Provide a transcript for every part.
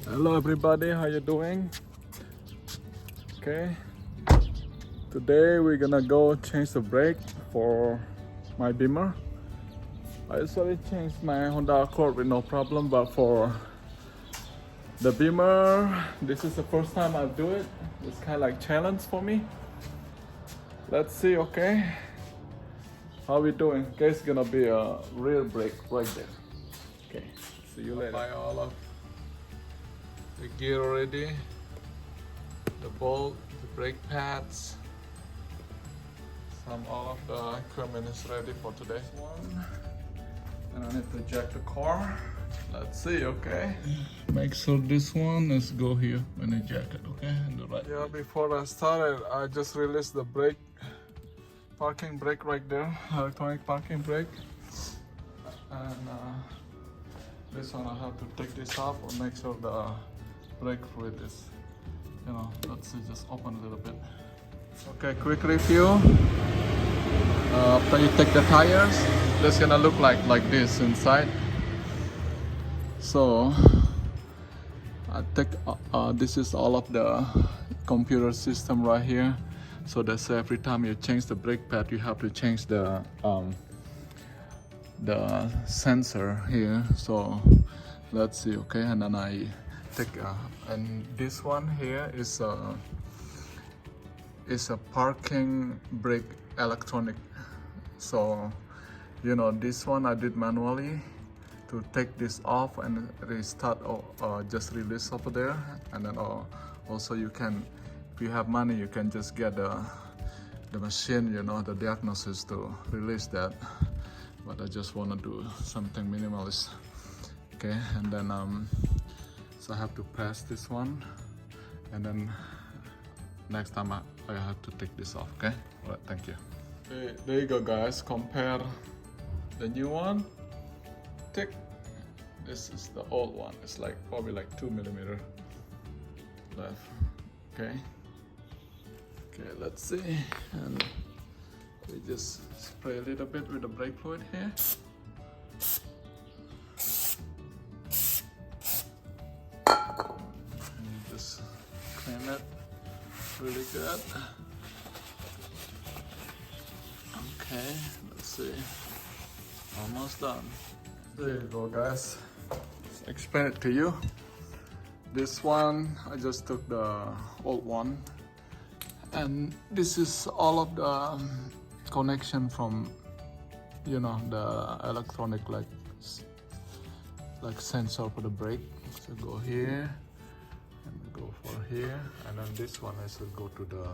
Hello everybody, how you doing? Okay, today we're gonna go change the brake for my Beamer. I usually change my Honda Accord with no problem, but for the Beamer, this is the first time I do it. It's kind of like challenge for me. Let's see, okay? How we doing? Okay, it's gonna be a rear brake right there. Okay, see you later. Buy all of the gear already. The bolt, the brake pads, all of the equipment is ready for today's one. And I need to jack the car. Let's see, okay? Make sure this one is go here when you jack it, okay? In the right. Yeah, before I started, I just released the brake, parking brake right there, electronic parking brake. And this one I have to take this off or make sure the brake fluid is, let's see, just open a little bit. Okay, quick review. After you take the tires, it's gonna look like this inside. So I take this is all of the computer system right here. So that's every time you change the brake pad, you have to change the sensor here. So let's see, okay, and then I take and this one here is a parking brake electronic. So this one I did manually to take this off and restart or just release over there. And then also you can, if you have money, you can just get the machine, the diagnosis to release that. But I just want to do something minimalist. Okay, and then so I have to press this one, and then next time I have to take this off. Okay, all right, thank you. Okay, there you go, guys. Compare the new one. This is the old one. It's probably 2 millimeter left. Okay, let's see. And we just spray a little bit with the brake fluid here. And you just clean it really good. Okay, let's see. Almost done. There you go, guys. Let's explain it to you. This one, I just took the old one. And this is all of the connection from, the electronic like sensor for the brake. So go here and go for here, and then this one is to go to the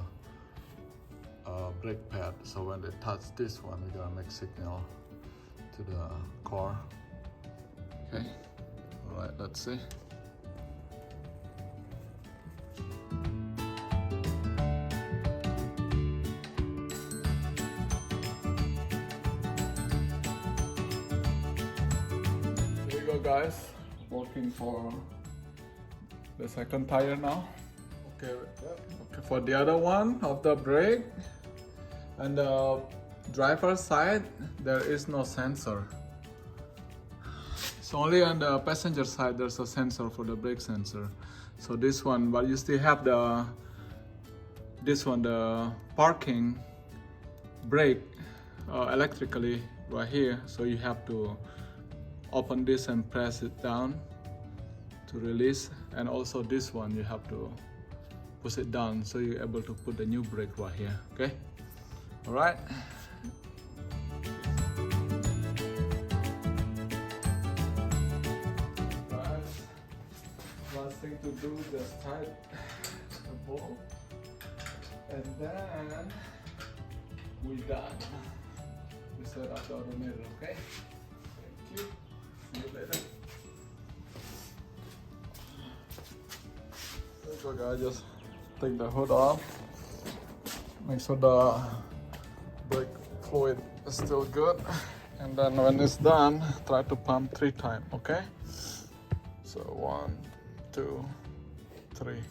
brake pad. So when they touch this one, we're gonna make signal to the car. Okay, all right, let's see. There you go, guys. Working for the second tire now. Okay, for the other one of the brake and the driver's side, there is no sensor. It's only on the passenger side there's a sensor for the brake sensor. So this one, but you still have the parking brake electrically right here. So you have to open this and press it down to release, and also this one you have to push it down so you're able to put the new brake right here. Okay, all right. Last thing to do, just tight the bolt, and then we're done. We set up the alternator. Okay, thank you. See you later. There you go, guys. Just take the hood off. Make sure the brake fluid is still good. And then when it's done, try to pump 3 times, okay? So 1, 2, 3.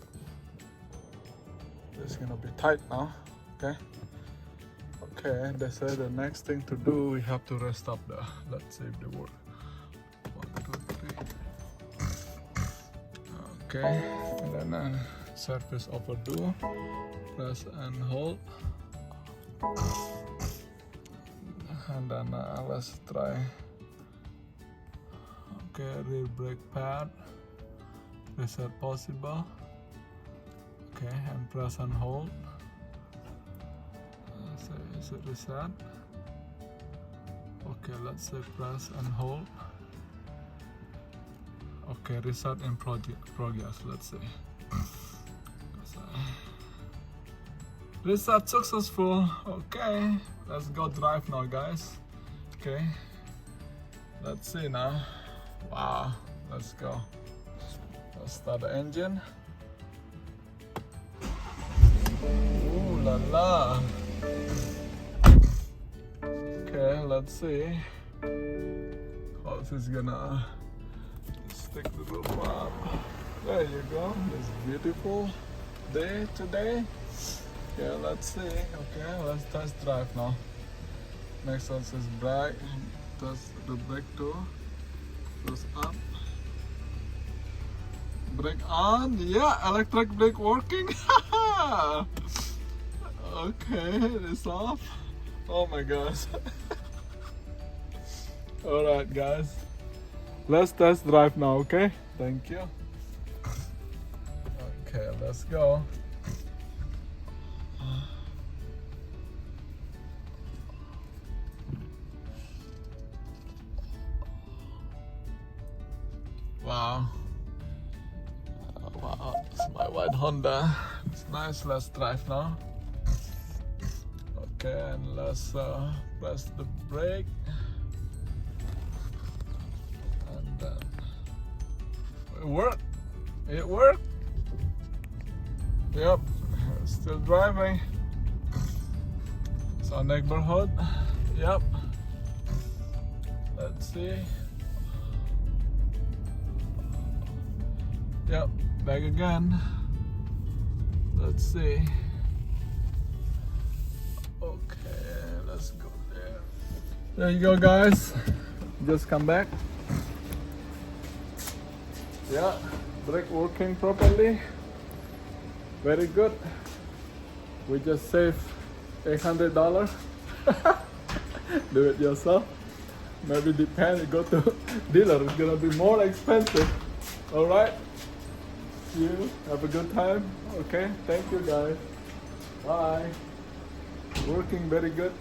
This is gonna be tight now, okay? Okay, they say the next thing to do, we have to rest up let's see if they work. 1, 2, 3. Okay, and then surface overdue. Press and hold. And then let's try. Okay, rear brake pad. Reset possible. Okay, and press and hold. So is it reset? Okay, let's say press and hold. Okay, reset in progress. Let's see. Reset successful. Okay, let's go drive now, guys. Okay, let's see now. Wow, let's go. Let's start the engine. Ooh la la. Okay, let's see how this is gonna stick the roof up. There you go. It's beautiful day today. Okay, let's see. Okay, let's test drive now. Next one says brake. Test the brake too. Goes up. Brake on. Yeah, electric brake working. Okay, it's off. Oh my gosh. Alright guys, let's test drive now, okay? Thank you. Okay, let's go. Wow. Wow, it's my white Honda. It's nice. Let's drive now. Okay, and let's press the brake. And then it worked. It worked. Yep, still driving. It's our neighborhood. Yep. Let's see. Yep, back again. Let's see. Okay, let's go there. There you go, guys. Just come back. Yeah, brake working properly. Very good. We just saved $800. Do it yourself. Maybe depend. You go to dealer. It's gonna be more expensive. All right. You have a good time. Okay. Thank you, guys. Bye. Working very good.